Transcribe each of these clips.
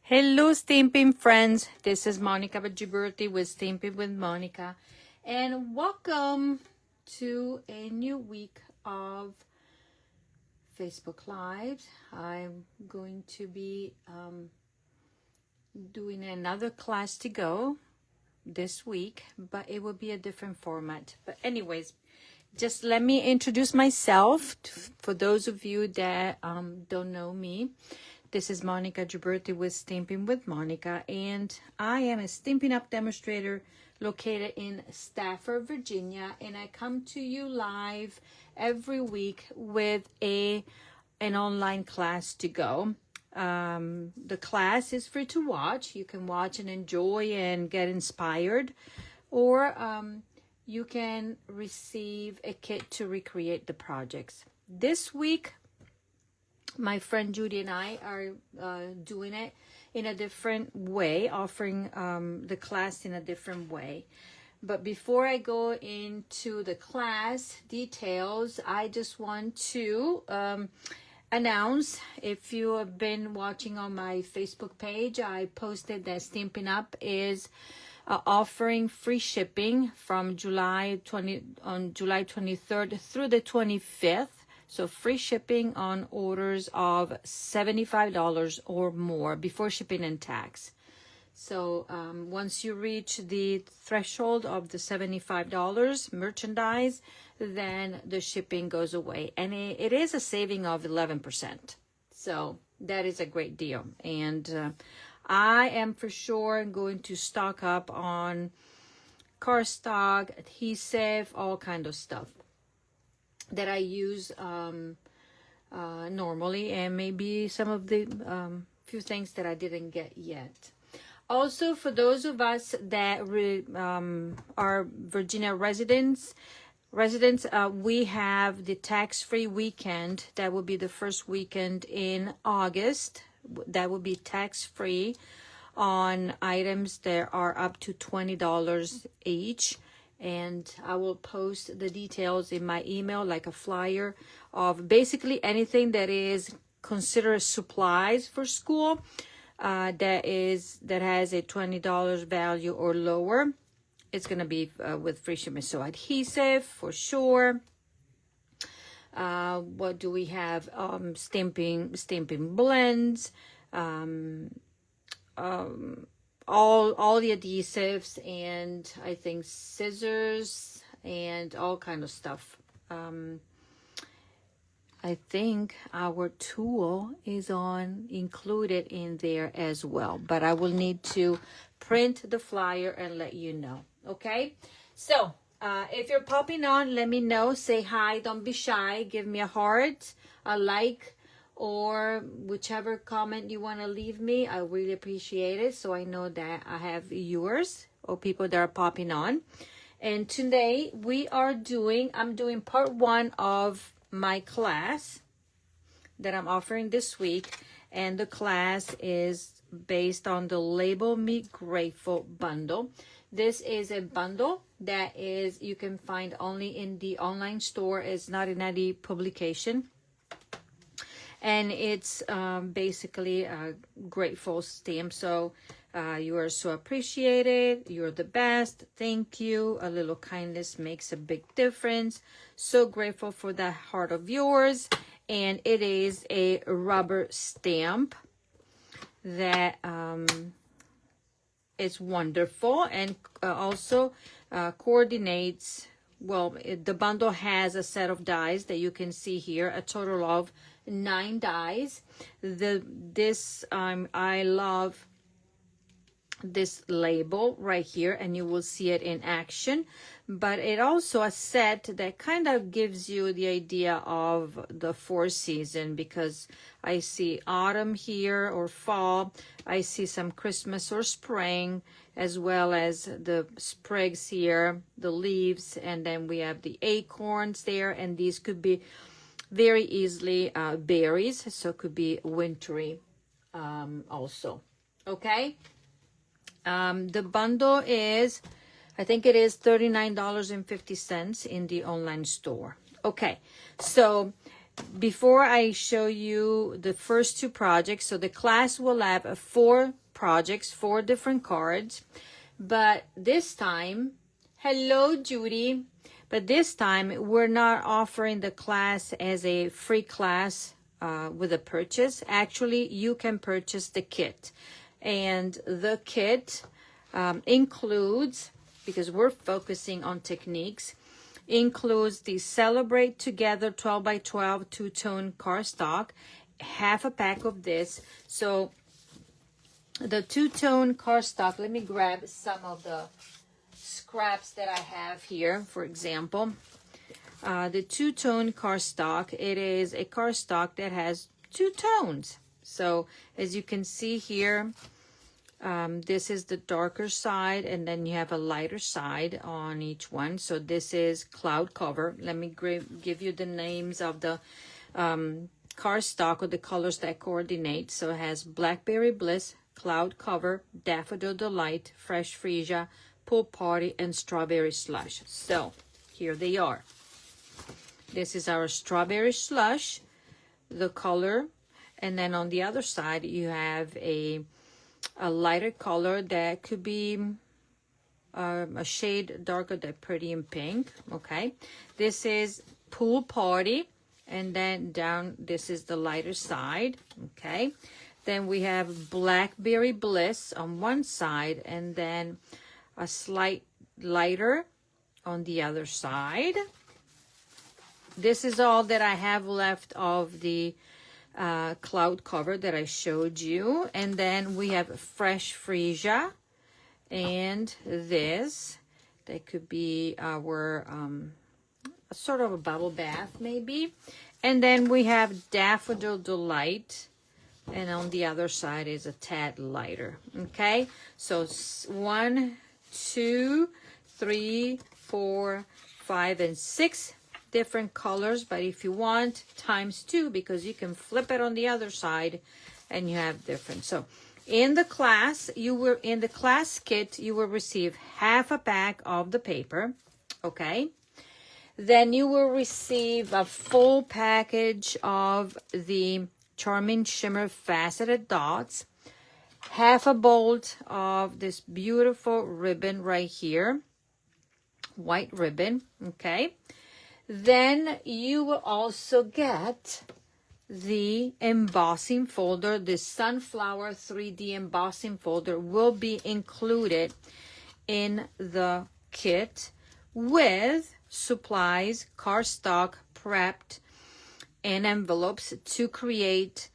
Hello, Stampin' friends. This is Monica Bajiburti with Stampin' with Monica. And welcome to a new week of Facebook Live. I'm going to be doing another class to go this week, but it will be a different format. But anyways, just let me introduce myself for those of you that don't know me. This is Monica Gibberti with Stampin' with Monica, and I am a Stampin' Up demonstrator located in Stafford, Virginia, and I come to you live every week with an online class to go. The class is free to watch. You can watch and enjoy and get inspired, or you can receive a kit to recreate the projects. This week, my friend Judy and I are doing it in a different way, offering the class in a different way. But before I go into the class details, I just want to announce, if you have been watching on my Facebook page, I posted that Stampin' Up is offering free shipping from July 23rd through the 25th. So free shipping on orders of $75 or more before shipping and tax. So once you reach the threshold of the $75 merchandise, then the shipping goes away. And it is a saving of 11%. So that is a great deal. And I am for sure going to stock up on cardstock, adhesive, all kind of stuff that I use normally, and maybe some of the few things that I didn't get yet. Also, for those of us that are Virginia residents, we have the tax-free weekend. That will be the first weekend in August. That will be tax-free on items that are up to $20 each. And I will post the details in my email, like a flyer of basically anything that is considered supplies for school that has a $20 value or lower. It's going to be with free shipping. So adhesive for sure. What do we have? Stamping blends. All the adhesives, and I think scissors and all kind of stuff. I think our tool is included in there as well, but I will need to print the flyer and let you know. Okay, so if you're popping on, let me know. Say hi, don't be shy. Give me a heart, a like, or whichever comment you want to leave me. I really appreciate it, so I know that I have viewers or people that are popping on. And today I'm doing part 1 of my class that I'm offering this week, and the class is based on the Label Me Grateful bundle. This is a bundle that you can find only in the online store. It's not in any publication. And it's basically a grateful stamp. So you are so appreciated. You're the best. Thank you. A little kindness makes a big difference. So grateful for that heart of yours. And it is a rubber stamp that is wonderful, and also coordinates. Well, the bundle has a set of dies that you can see here, a total of 9 dies. I love this label right here, and you will see it in action. But it also a set that kind of gives you the idea of the 4 season, because I see autumn here or fall. I see some Christmas or spring, as well as the sprigs here, the leaves, and then we have the acorns there, and these could be very easily berries, so it could be wintry also. Okay, the bundle is, I think it is $39.50 in the online store. Okay, so before I show you the first two projects, so the class will have 4 projects, 4 different cards, but this time, hello Judy, but this time we're not offering the class as a free class with a purchase. Actually, you can purchase the kit, and the kit includes, because we're focusing on techniques, includes the Celebrate Together 12 by 12 two-tone cardstock, half a pack of this. So the two-tone cardstock, let me grab some of the scraps that I have here. For example, the two-tone cardstock, it is a cardstock that has 2 tones. So as you can see here, this is the darker side, and then you have a lighter side on each one. So this is Cloud Cover. Let me give you the names of the cardstock, or the colors that coordinate. So it has Blackberry Bliss, Cloud Cover, Daffodil Delight, Fresh Freesia, Pool Party, and Strawberry Slush. So here they are. This is our Strawberry Slush, the color. And then on the other side, you have a lighter color that could be a shade darker than Pretty in Pink. Okay, this is Pool Party, and then down, this is the lighter side. Okay, then we have Blackberry Bliss on one side, and then a slight lighter on the other side. This is all that I have left of the Cloud Cover that I showed you. And then we have Fresh Freesia, and this, that could be our sort of a bubble bath maybe. And then we have Daffodil Delight, and on the other side is a tad lighter. Okay, so 1, 2, 3, 4, 5, and 6 different colors, but if you want, ×2, because you can flip it on the other side and you have different. So in the class, in the class kit, you will receive half a pack of the paper. Okay, then you will receive a full package of the Charming Shimmer Faceted Dots, half a bolt of this beautiful ribbon right here, white ribbon. Okay, then you will also get the embossing folder. The Sunflower 3D embossing folder will be included in the kit with supplies, cardstock, prepped, and envelopes to create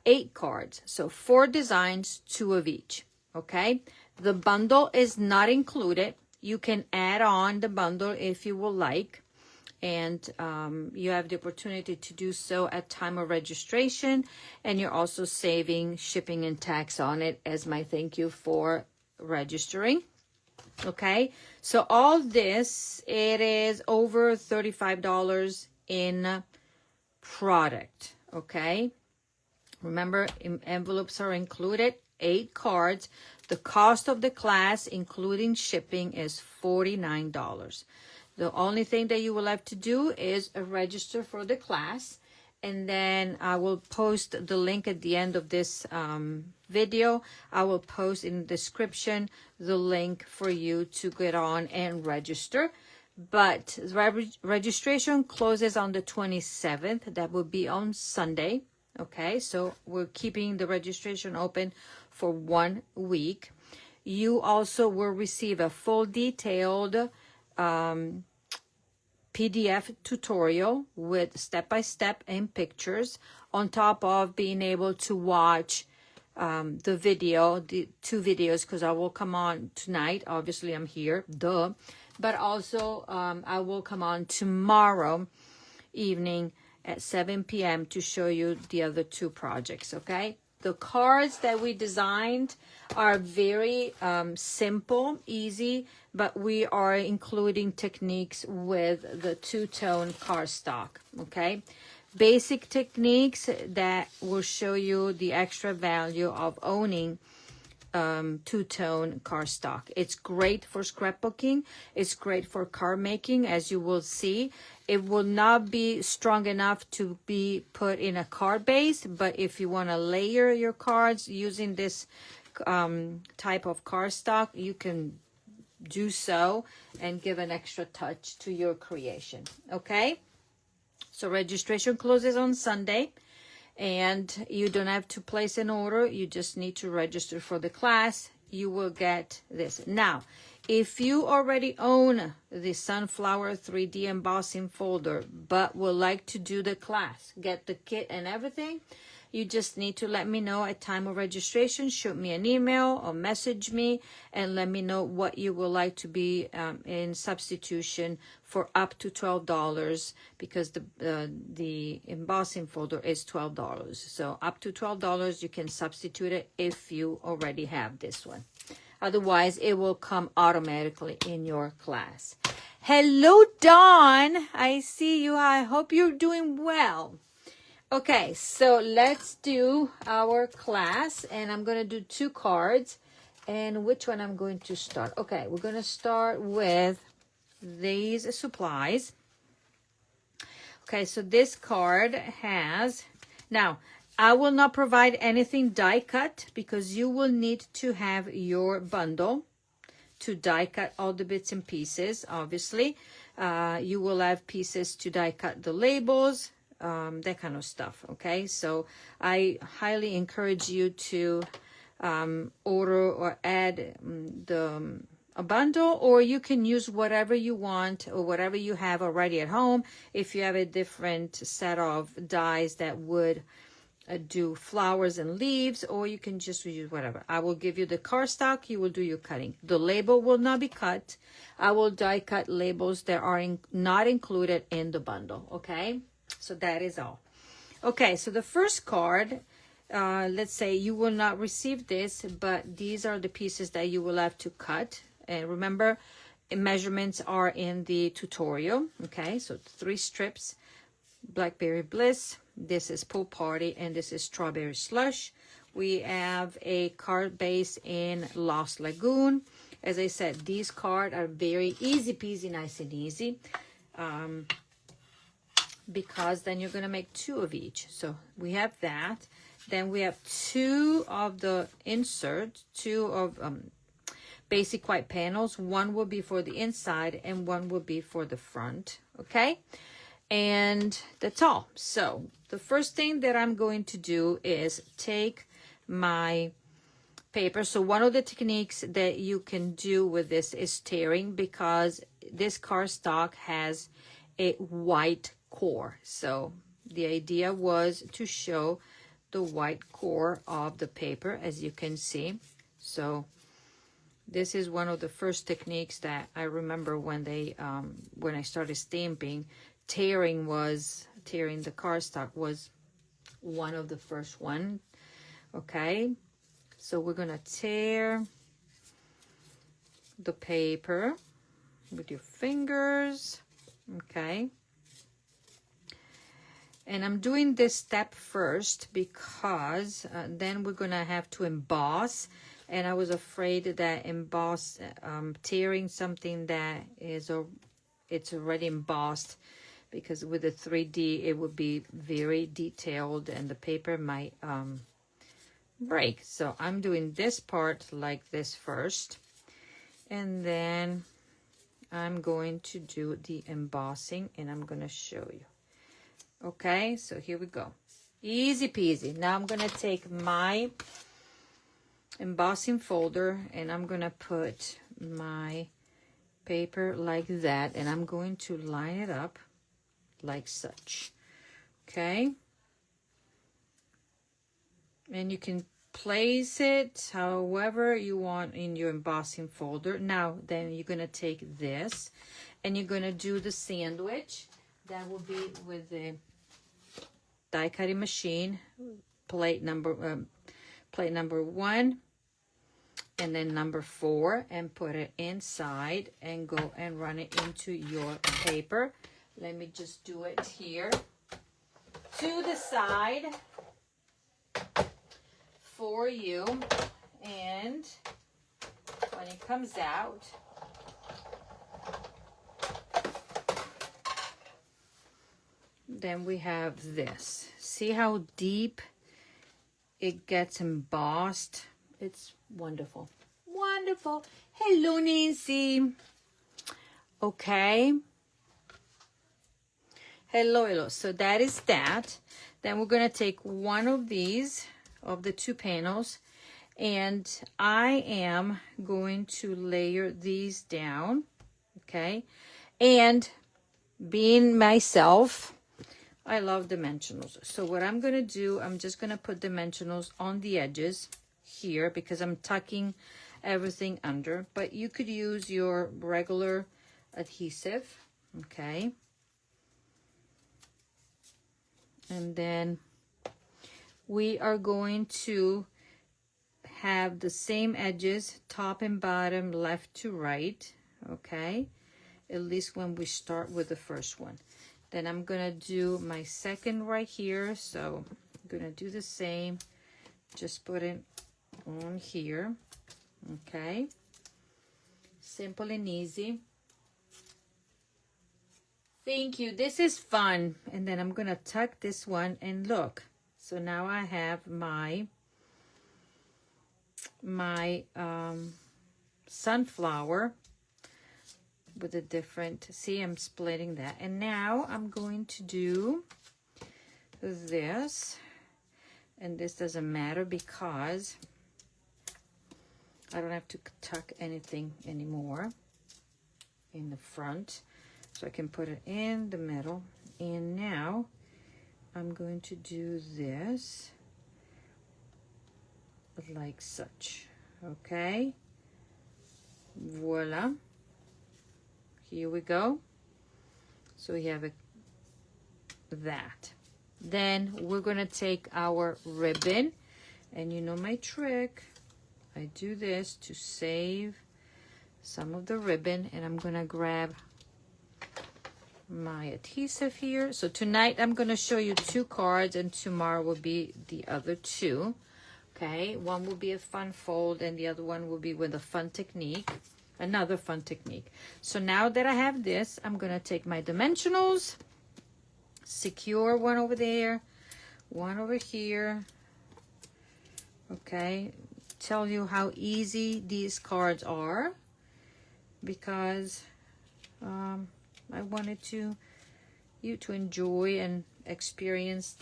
8 cards. So 4 designs, 2 of each. Okay, the bundle is not included. You can add on the bundle if you would like, and you have the opportunity to do so at time of registration, and you're also saving shipping and tax on it as my thank you for registering. Okay, so all this, it is over $35 in product. Okay, remember, envelopes are included, 8 cards. The cost of the class, including shipping, is $49. The only thing that you will have to do is register for the class, and then I will post the link at the end of this video. I will post in the description the link for you to get on and register. But registration closes on the 27th. That will be on Sunday. Okay, so we're keeping the registration open for 1 week. You also will receive a full detailed PDF tutorial with step-by-step and pictures, on top of being able to watch the 2 videos, because I will come on tonight. Obviously, I'm here, duh. But also, I will come on tomorrow evening at 7 p.m. to show you the other 2 projects, okay? The cards that we designed are very simple, easy, but we are including techniques with the 2-tone cardstock, okay? Basic techniques that will show you the extra value of owning two-tone cardstock. It's great for scrapbooking. It's great for card making, as you will see. It will not be strong enough to be put in a card base, but if you want to layer your cards using this type of cardstock, you can do so and give an extra touch to your creation. Okay, so registration closes on Sunday. And you don't have to place an order. You just need to register for the class. You will get this. Now, if you already own the Sunflower 3D embossing folder, but would like to do the class, get the kit and everything, you just need to let me know at time of registration. Shoot me an email or message me and let me know what you would like to be in substitution for up to $12, because the embossing folder is $12. So up to $12, you can substitute it if you already have this one. Otherwise, it will come automatically in your class. Hello, Dawn. I see you. I hope you're doing well. Okay, so let's do our class, and I'm going to do 2 cards. And which one I'm going to start? Okay, we're going to start with these supplies. Okay, so this card has, now, I will not provide anything die cut because you will need to have your bundle to die cut all the bits and pieces, obviously. You will have pieces to die cut the labels, that kind of stuff. Okay, so I highly encourage you to order or add a bundle, or you can use whatever you want or whatever you have already at home. If you have a different set of dies that would do flowers and leaves, or you can just use whatever. I will give you the cardstock, you will do your cutting. The label will not be cut. I will die cut labels that are not included in the bundle. Okay, so that is all. Okay, so the first card, let's say you will not receive this, but these are the pieces that you will have to cut. And remember, measurements are in the tutorial. Okay, so 3 strips, Blackberry Bliss, this is Pool Party, and this is Strawberry Slush. We have a card base in Lost Lagoon. As I said, these cards are very easy peasy, nice and easy, because then you're going to make 2 of each. So we have that. Then we have 2 of the insert, 2 of basic white panels. One will be for the inside and one will be for the front. Okay, and that's all. So the first thing that I'm going to do is take my paper. So one of the techniques that you can do with this is tearing, because this cardstock has a white core. So the idea was to show the white core of the paper, as you can see. So this is one of the first techniques that I remember when I started stamping. Tearing the cardstock was one of the first one. Okay, so we're gonna tear the paper with your fingers. Okay, and I'm doing this step first because then we're gonna have to emboss, and I was afraid that tearing something that it's already embossed, because with the 3D it would be very detailed and the paper might break. So I'm doing this part like this first, and then I'm going to do the embossing, and I'm going to show you. Okay, so here we go. Easy peasy. Now I'm going to take my embossing folder and I'm going to put my paper like that, and I'm going to line it up like such. Okay, and you can place it however you want in your embossing folder. Now then you're going to take this and you're going to do the sandwich. That will be with the die cutting machine, plate number 1 and then number 4, and put it inside and go and run it into your paper. Let me just do it here to the side for you, And when it comes out, then we have this. See how deep it gets embossed? It's wonderful. Wonderful. Hello, Nancy. Okay. Hello, hello. So that is that. Then we're going to take one of these, of the 2 panels, and I am going to layer these down. Okay. And being myself, I love dimensionals. So what I'm going to do, I'm just going to put dimensionals on the edges here because I'm tucking everything under. But you could use your regular adhesive, okay? And then we are going to have the same edges, top and bottom, left to right, okay? At least when we start with the first one. Then I'm gonna do my second right here. So I'm gonna do the same, just put it on here, okay? Simple and easy. Thank you, this is fun. And then I'm gonna tuck this one and look. So now I have my sunflower with a different, see, I'm splitting that. And now I'm going to do this, and this doesn't matter because I don't have to tuck anything anymore in the front, so I can put it in the middle. And now I'm going to do this like such, okay? Voila. Here we go. So we have that. Then we're gonna take our ribbon, and you know my trick. I do this to save some of the ribbon, and I'm gonna grab my adhesive here. So tonight I'm gonna show you 2 cards, and tomorrow will be the other 2. Okay, one will be a fun fold, and the other one will be with a fun technique. Another fun technique. So now that I have this, I'm gonna take my dimensionals, secure one over there, one over here. Okay, tell you how easy these cards are because I wanted you to enjoy and experience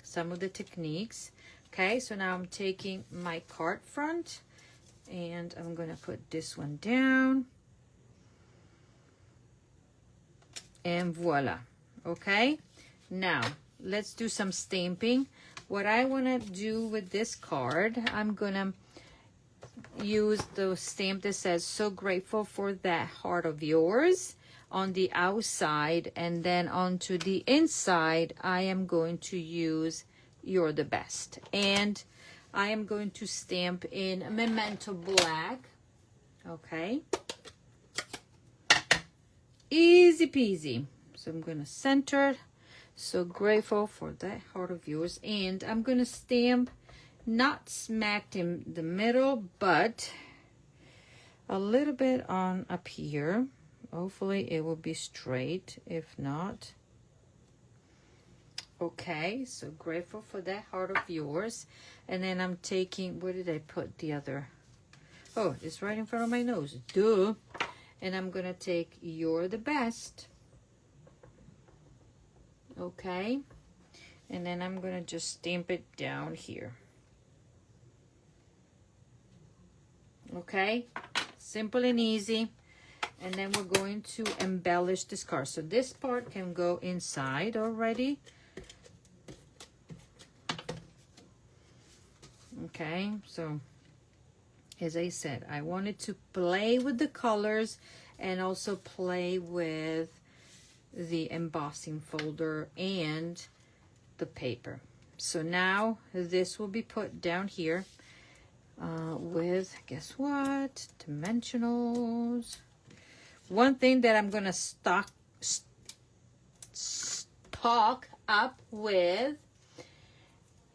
some of the techniques. Okay, so now I'm taking my card front, and I'm going to put this one down. And voila. Okay. Now, let's do some stamping. What I want to do with this card, I'm going to use the stamp that says, "So grateful for that heart of yours," on the outside. And then onto the inside, I am going to use "You're the best." And I am going to stamp in Memento Black. Okay. Easy peasy. So I'm going to center it. So grateful for that heart of yours. And I'm going to stamp not smacked in the middle, but a little bit on up here. Hopefully it will be straight. If not, okay. So grateful for that heart of yours. And then I'm taking, where did I put the other? Oh, it's right in front of my nose. Duh. And I'm going to take "You're the best." Okay. And then I'm going to just stamp it down here. Okay. Simple and easy. And then we're going to embellish this card. So this part can go inside already. Okay, so as I said, I wanted to play with the colors and also play with the embossing folder and the paper. So now this will be put down here with, guess what, dimensionals. One thing that I'm gonna stock up with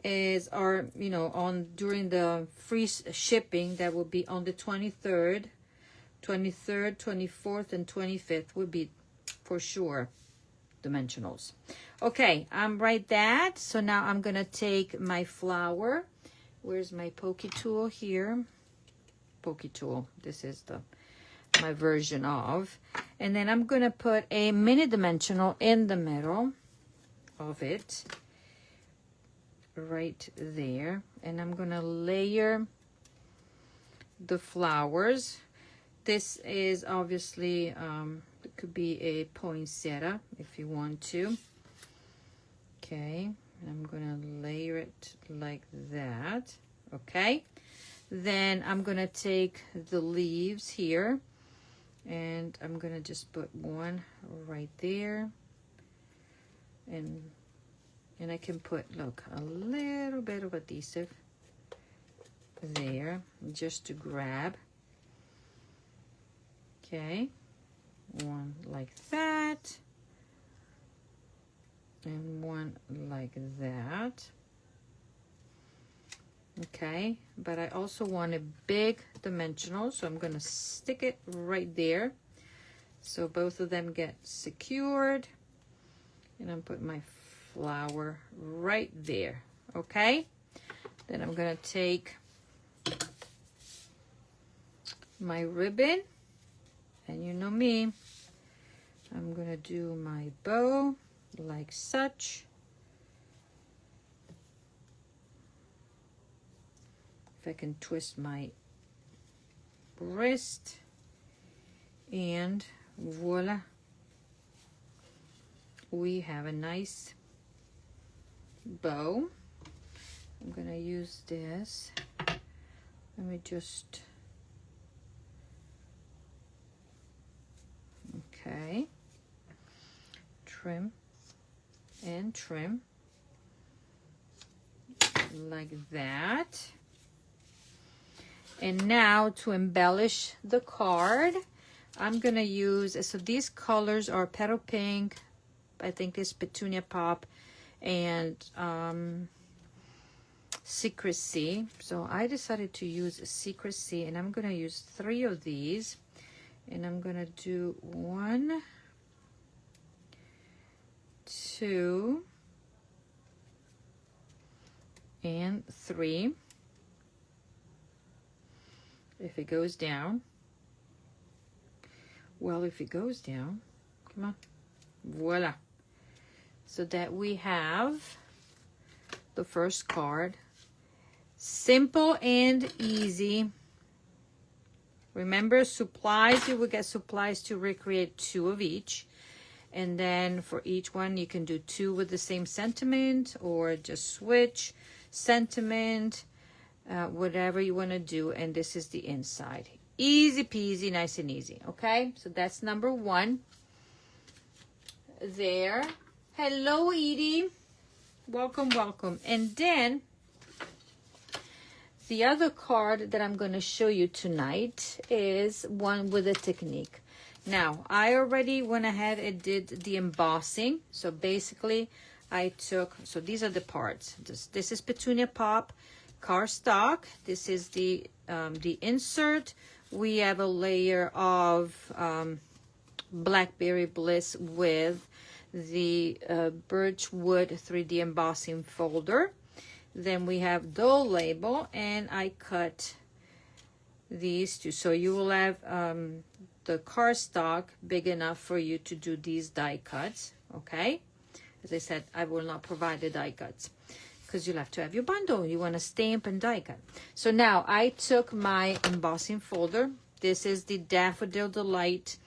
is our, you know, on during the free shipping, that will be on the 23rd, 24th, and 25th would be for sure dimensionals. Okay, I'm right that. So now I'm gonna take my flower. Where's my pokey tool here? Pokey tool. This is my version of. And then I'm gonna put a mini dimensional in the middle of it, right there. And I'm gonna layer the flowers. This is obviously, it could be a poinsettia if you want to. Okay, and I'm gonna layer it like that. Okay, then I'm gonna take the leaves here, and I'm gonna just put one right there, and I can put, look, a little bit of adhesive there just to grab. Okay, one like that, and one like that. Okay, but I also want a big dimensional, so I'm going to stick it right there so both of them get secured, and I'm putting my flower right there. Okay, then I'm going to take my ribbon, and you know me, I'm going to do my bow like such. If I can twist my wrist, and voila, we have a nice bow. I'm gonna use this. Let me just, okay, trim and trim like that. And now to embellish the card, I'm gonna use, so these colors are petal pink, I think this petunia pop, and secrecy. So I decided to use secrecy, and I'm gonna use 3 of these, and I'm gonna do 1, 2, and 3. If it goes down, well, if it goes down, come on, voila. So that we have the first card. Simple and easy. Remember, supplies, you will get supplies to recreate 2 of each. And then for each one, you can do 2 with the same sentiment, or just switch sentiment, whatever you want to do. And this is the inside. Easy peasy, nice and easy. Okay, so that's number 1 there. Hello, Edie. Welcome, welcome. And then the other card that I'm going to show you tonight is one with a technique. Now, I already went ahead and did the embossing. So basically, I took, so these are the parts. This is Petunia Pop cardstock. This is the insert. We have a layer of Blackberry Bliss with the Birchwood 3D embossing folder. Then we have the label, and I cut these 2. So you will have the cardstock big enough for you to do these die cuts, okay? As I said, I will not provide the die cuts because you'll have to have your bundle. You want to stamp and die cut. So now I took my embossing folder. This is the Daffodil Delight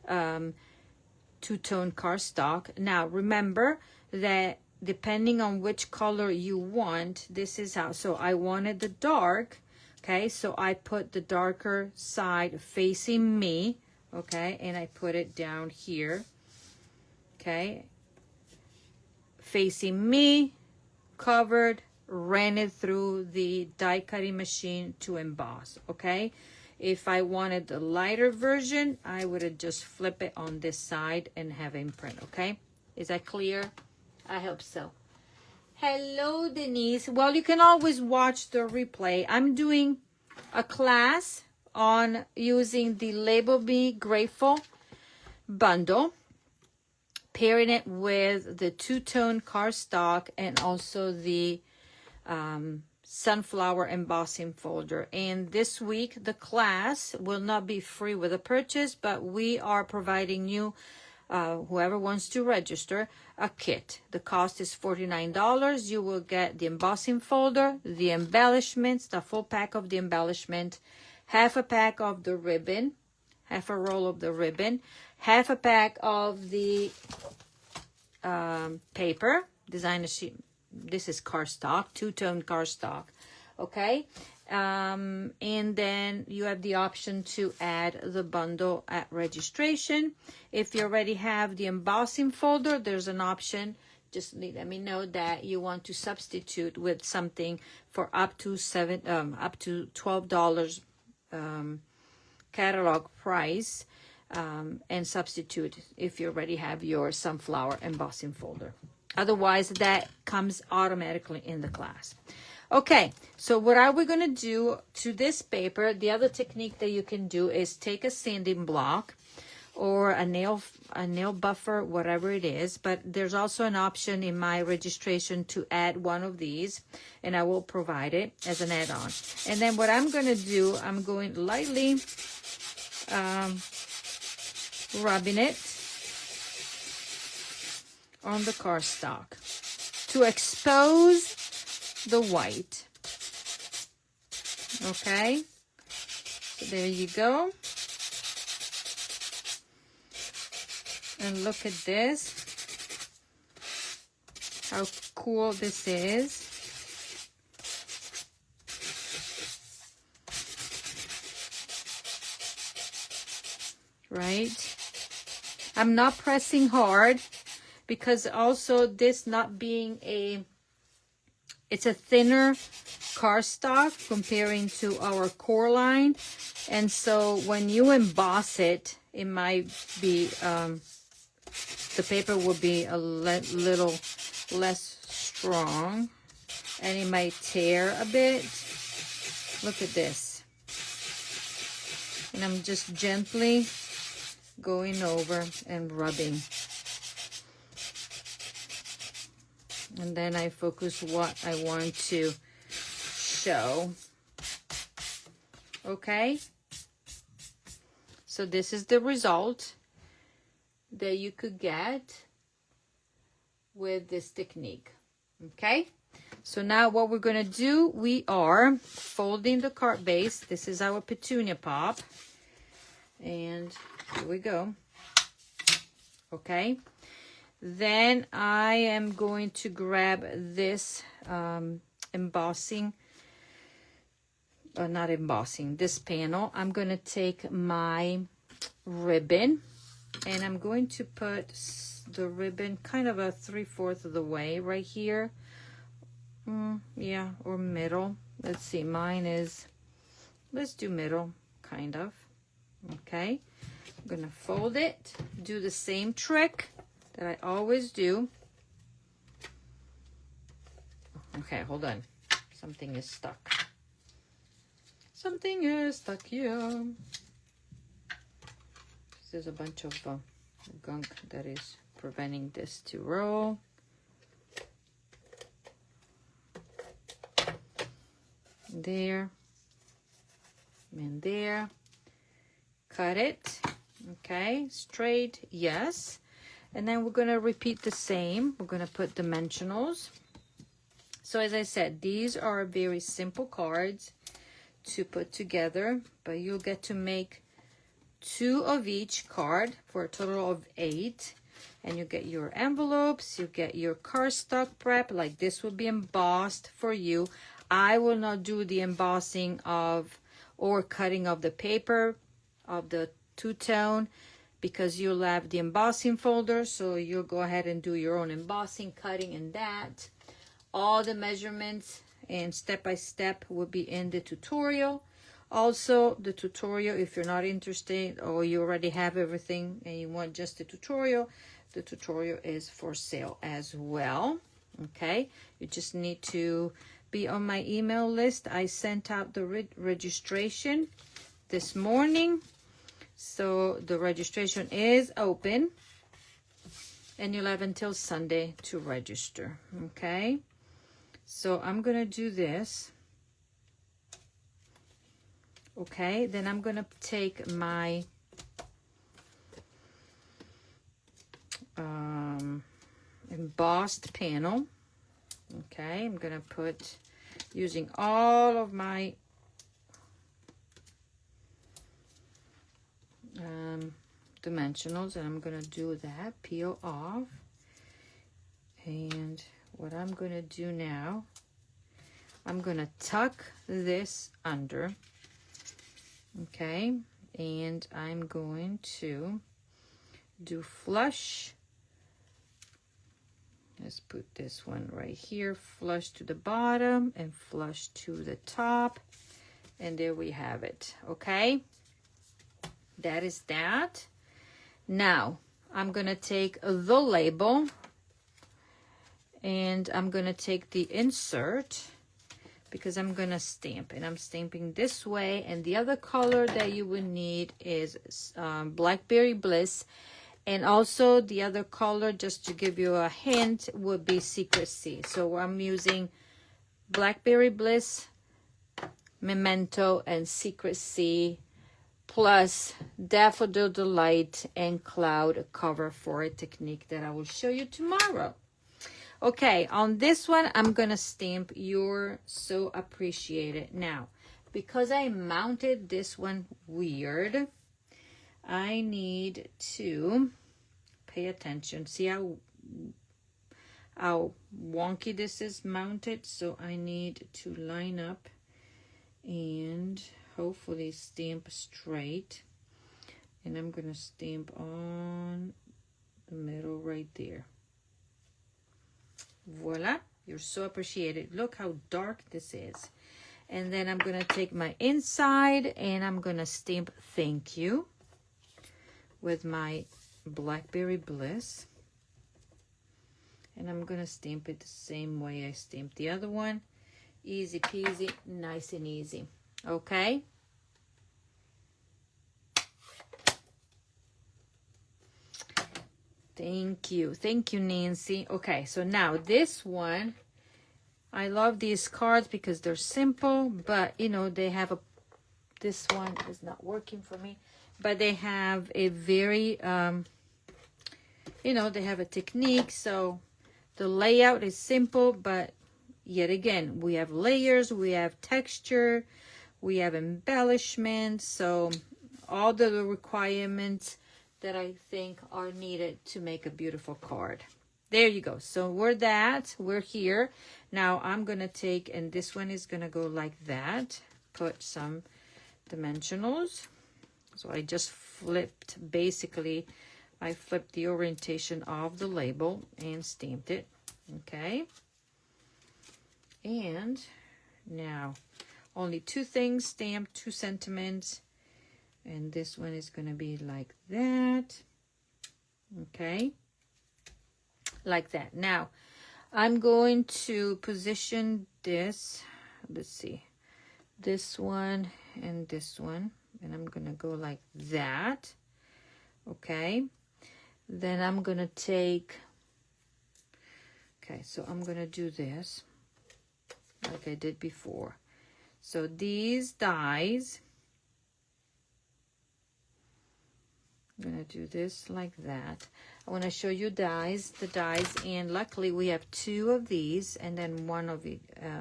two-tone cardstock. Now remember that depending on which color you want, this is how. So I wanted the dark, okay, so I put the darker side facing me, okay, and I put it down here, okay, facing me, covered, ran it through the die cutting machine to emboss, okay. If I wanted the lighter version, I would have just flip it on this side and have imprint, okay? Is that clear? I hope so. Hello, Denise. Well, you can always watch the replay. I'm doing a class on using the Label Me Grateful bundle, pairing it with the two-tone cardstock and also the sunflower embossing folder. And this week, the class will not be free with a purchase, but we are providing you, whoever wants to register, a kit. The cost is $49. You will get the embossing folder, the embellishments, the full pack of the embellishment, half a pack of the ribbon, half a roll of the ribbon, half a pack of the paper, designer sheet. This is cardstock, two-tone cardstock, okay? And then you have the option to add the bundle at registration. If you already have the embossing folder, there's an option. Just let me know that you want to substitute with something for up to $12 catalog price, and substitute if you already have your sunflower embossing folder. Otherwise, that comes automatically in the class. Okay, so what are we going to do to this paper? The other technique that you can do is take a sanding block or a nail buffer, whatever it is. But there's also an option in my registration to add one of these, and I will provide it as an add-on. And then what I'm going to do, I'm going lightly rubbing it on the cardstock to expose the white. Okay, so there you go. And look at this, how cool this is. Right? I'm not pressing hard because also this not being it's a thinner cardstock comparing to our core line. And so when you emboss it, it might be, the paper will be a little less strong and it might tear a bit. Look at this. And I'm just gently going over and rubbing. And then I focus what I want to show. Okay? So this is the result that you could get with this technique. Okay? So now what we're going to do, we are folding the card base. This is our petunia pop. And here we go. Okay? Then I am going to grab this embossing, or not embossing, this panel. I'm going to take my ribbon and I'm going to put the ribbon kind of a 3/4 of the way right here. Yeah, or middle. Let's see, mine is, let's do middle, kind of. Okay, I'm going to fold it, do the same trick that I always do. Okay, hold on. Something is stuck. Something is stuck here. There's a bunch of gunk that is preventing this to roll. There. And there. Cut it. Okay, straight, yes. And then we're going to repeat the same. We're going to put dimensionals. So as I said, these are very simple cards to put together, but you'll get to make 2 of each card for a total of 8. And you get your envelopes, you get your cardstock prep, like this will be embossed for you. I will not do the embossing of or cutting of the paper of the two-tone, because you'll have the embossing folder, so you'll go ahead and do your own embossing, cutting, and that. All the measurements and step-by-step will be in the tutorial. Also, the tutorial, if you're not interested or you already have everything and you want just the tutorial is for sale as well. Okay, you just need to be on my email list. I sent out the registration this morning, so the registration is open, and you'll have until Sunday to register. Okay, so I'm gonna do this. Okay, then I'm gonna take my embossed panel. Okay, I'm gonna put, using all of my dimensionals, and I'm gonna do that, peel off. And what I'm gonna do now, I'm gonna tuck this under. Okay, and I'm going to do flush. Let's put this one right here, flush to the bottom and flush to the top, and there we have it. Okay, that is that. Now I'm gonna take the label, and I'm gonna take the insert, because I'm gonna stamp, and I'm stamping this way. And the other color that you would need is Blackberry Bliss. And also the other color, just to give you a hint, would be Secrecy. So I'm using Blackberry Bliss, Memento, and Secrecy, plus Daffodil Delight and Cloud Cover for a technique that I will show you tomorrow. Okay, on this one, I'm gonna stamp You're So Appreciated. Now, because I mounted this one weird, I need to pay attention. See how wonky this is mounted? So I need to line up and hopefully stamp straight. And I'm gonna stamp on the middle right there. Voila, You're So Appreciated. Look how dark this is. And then I'm gonna take my inside and I'm gonna stamp Thank You with my Blackberry Bliss, and I'm gonna stamp it the same way I stamped the other one. Easy peasy, nice and easy. Okay, thank you Nancy. Okay, so now this one, I love these cards because they're simple, but you know, they have a, this one is not working for me, but they have a very, you know, they have a technique. So the layout is simple, but yet again, we have layers, we have texture, we have embellishment. So all the requirements that I think are needed to make a beautiful card. There you go. So we're here. Now I'm going to take, and this one is going to go like that. Put some dimensionals. So I just flipped, basically, I flipped the orientation of the label and stamped it. Okay. And now only two things stamped, 2 sentiments. And this one is going to be like that. Okay. Like that. Now I'm going to position this. Let's see. This one and this one. And I'm going to go like that. Okay. Then I'm going to take, okay, so I'm going to do this like I did before. So these dies, I'm going to do this like that. I want to show you the dies, and luckily we have 2 of these and then 1 of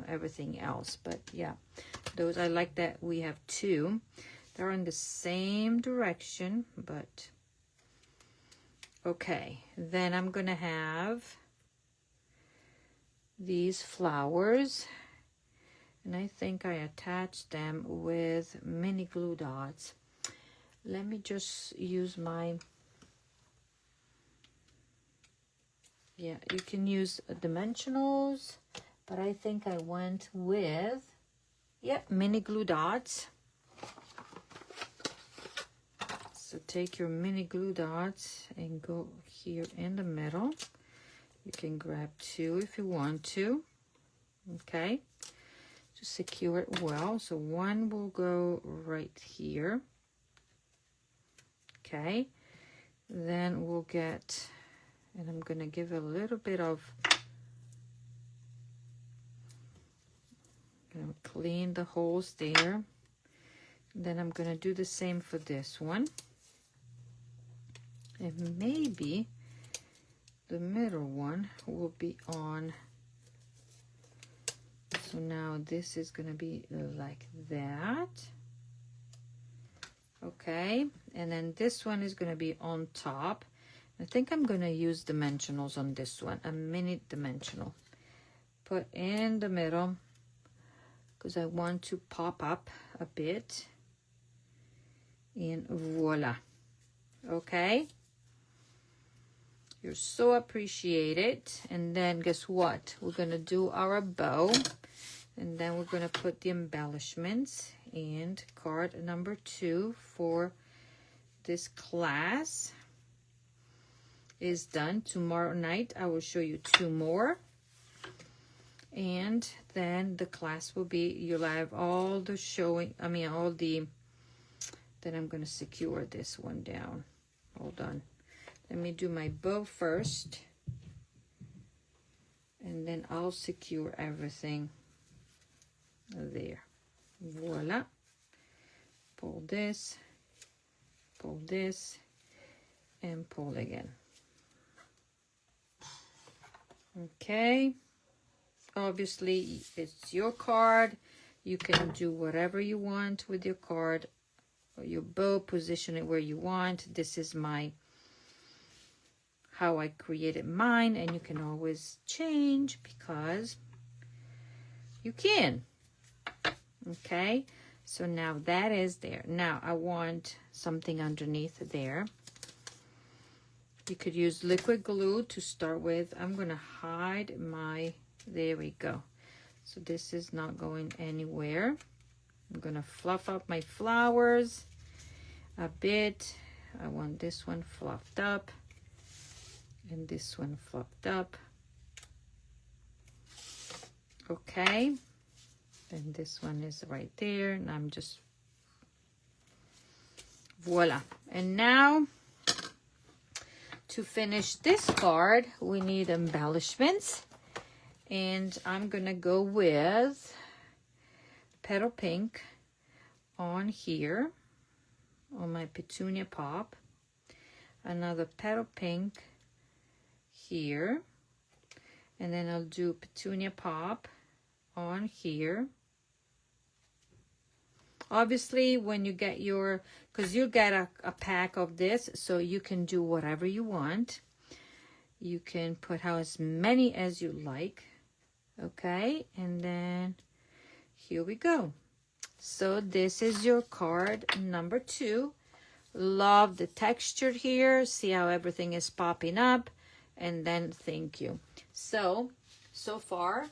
everything else. But yeah, those, I like that we have 2. They're in the same direction, but okay. Then I'm gonna have these flowers, and I think I attached them with mini glue dots. Let me just use my, yeah, you can use dimensionals, but I think I went with, yeah, mini glue dots. So take your mini glue dots and go here in the middle You can grab 2 if you want to. Okay, to secure it well. So 1 will go right here. Okay, then we'll get, and I'm gonna give a little bit of, clean the holes there. Then I'm gonna do the same for this one. And maybe the middle one will be on. So now this is gonna be like that. Okay, and then this one is gonna be on top. I think I'm gonna use dimensionals on this one, a mini dimensional. Put in the middle, because I want to pop up a bit. And voila. Okay, you're so appreciated. And then guess what, we're gonna do our bow, and then we're gonna put the embellishments. And card number 2 for this class is done. Tomorrow night I will show you 2 more, and then the class will be, you'll have all the showing, all the, then I'm going to secure this one down. Hold on, let me do my bow first, and then I'll secure everything there. Voila. Pull this, and pull again. Okay, obviously it's your card. You can do whatever you want with your card or your bow, position it where you want. This is how I created mine, and you can always change because you can. Okay, so now that is there. Now I want something underneath there. You could use liquid glue to start with. I'm gonna hide my, there we go. So this is not going anywhere. I'm gonna fluff up my flowers a bit. I want this one fluffed up and this one fluffed up. Okay, and this one is right there, and I'm just, voila. And now to finish this card, we need embellishments, and I'm gonna go with petal pink on here on my petunia pop, another petal pink here, and then I'll do petunia pop on here. Obviously, when you get your, because you get a pack of this, so you can do whatever you want. You can put out as many as you like. Okay, and then here we go. So this is your card number 2. Love the texture here. See how everything is popping up. And then thank you. So far,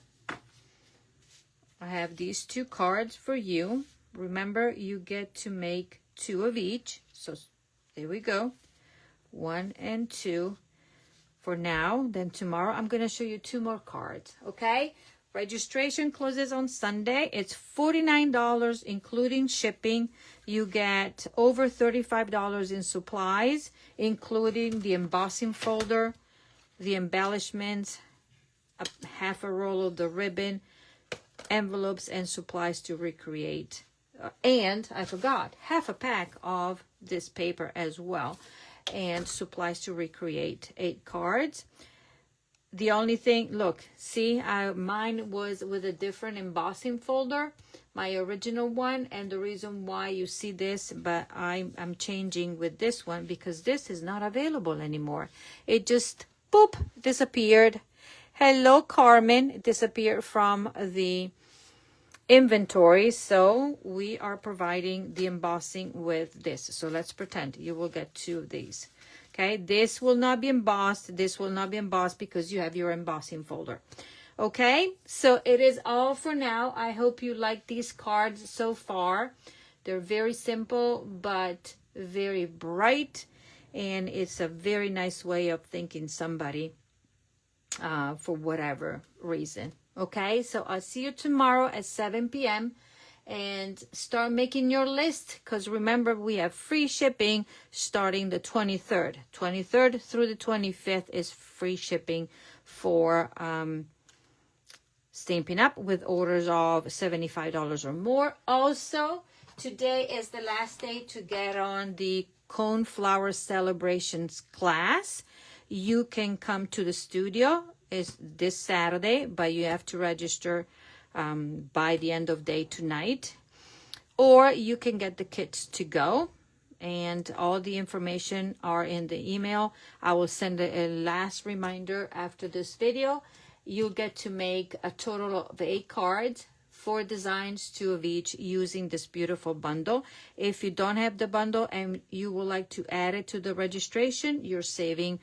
I have these 2 cards for you. Remember, you get to make 2 of each. So there we go. 1 and 2 for now. Then tomorrow, I'm going to show you 2 more cards. Okay? Registration closes on Sunday. It's $49, including shipping. You get over $35 in supplies, including the embossing folder, the embellishments, half a roll of the ribbon, envelopes, and supplies to recreate. And I forgot, half a pack of this paper as well, and supplies to recreate 8 cards. The only thing, look, see, mine was with a different embossing folder, my original one, and the reason why you see this, but I'm changing with this one because this is not available anymore. It just, boop, disappeared. Hello, Carmen. It disappeared from the inventory, so we are providing the embossing with this. So let's pretend you will get 2 of these. Okay, this will not be embossed. This will not be embossed because you have your embossing folder. Okay, so it is all for now. I hope you like these cards so far. They're very simple, but very bright. And it's a very nice way of thanking somebody for whatever reason. Okay, so I'll see you tomorrow at 7 p.m. and start making your list, because remember, we have free shipping starting the 23rd. 23rd through the 25th is free shipping for Stampin' Up! With orders of $75 or more. Also, today is the last day to get on the Cone Flower Celebrations class. You can come to the studio. It's this Saturday, but you have to register by the end of day tonight. Or you can get the kits to go. And all the information are in the email. I will send a last reminder after this video. You'll get to make a total of 8 cards, 4 designs, 2 of each, using this beautiful bundle. If you don't have the bundle and you would like to add it to the registration, you're saving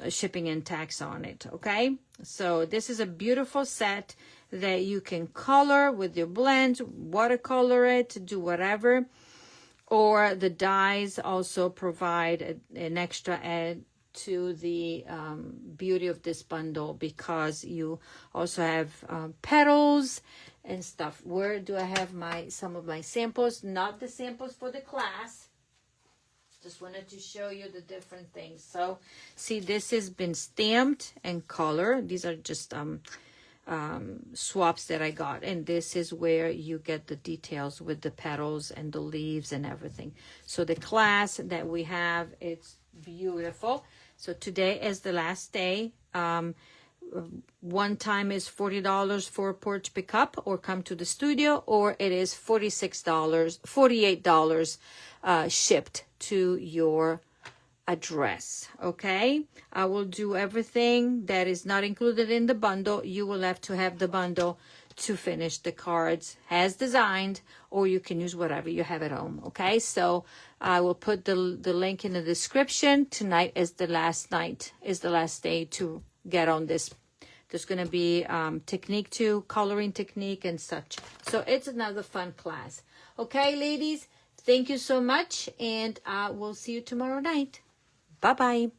shipping and tax on it. Okay, so this is a beautiful set that you can color with your blends, watercolor it, do whatever. Or the dies also provide an extra add to the beauty of this bundle, because you also have petals and stuff. Where do I have some of my samples? Not the samples for the class. Just wanted to show you the different things. So see, this has been stamped and colored. These are just swaps that I got, and this is where you get the details with the petals and the leaves and everything. So the class that we have, it's beautiful. So today is the last day. One time is $40 for porch pickup or come to the studio, or it is $48 shipped to your address. Okay, I will do everything that is not included in the bundle. You will have to have the bundle to finish the cards as designed, or you can use whatever you have at home. Okay, so I will put the link in the description. Tonight is the last day to get on this. There's going to be technique 2, coloring technique and such. So it's another fun class. Okay, ladies, thank you so much, and we'll see you tomorrow night. Bye-bye.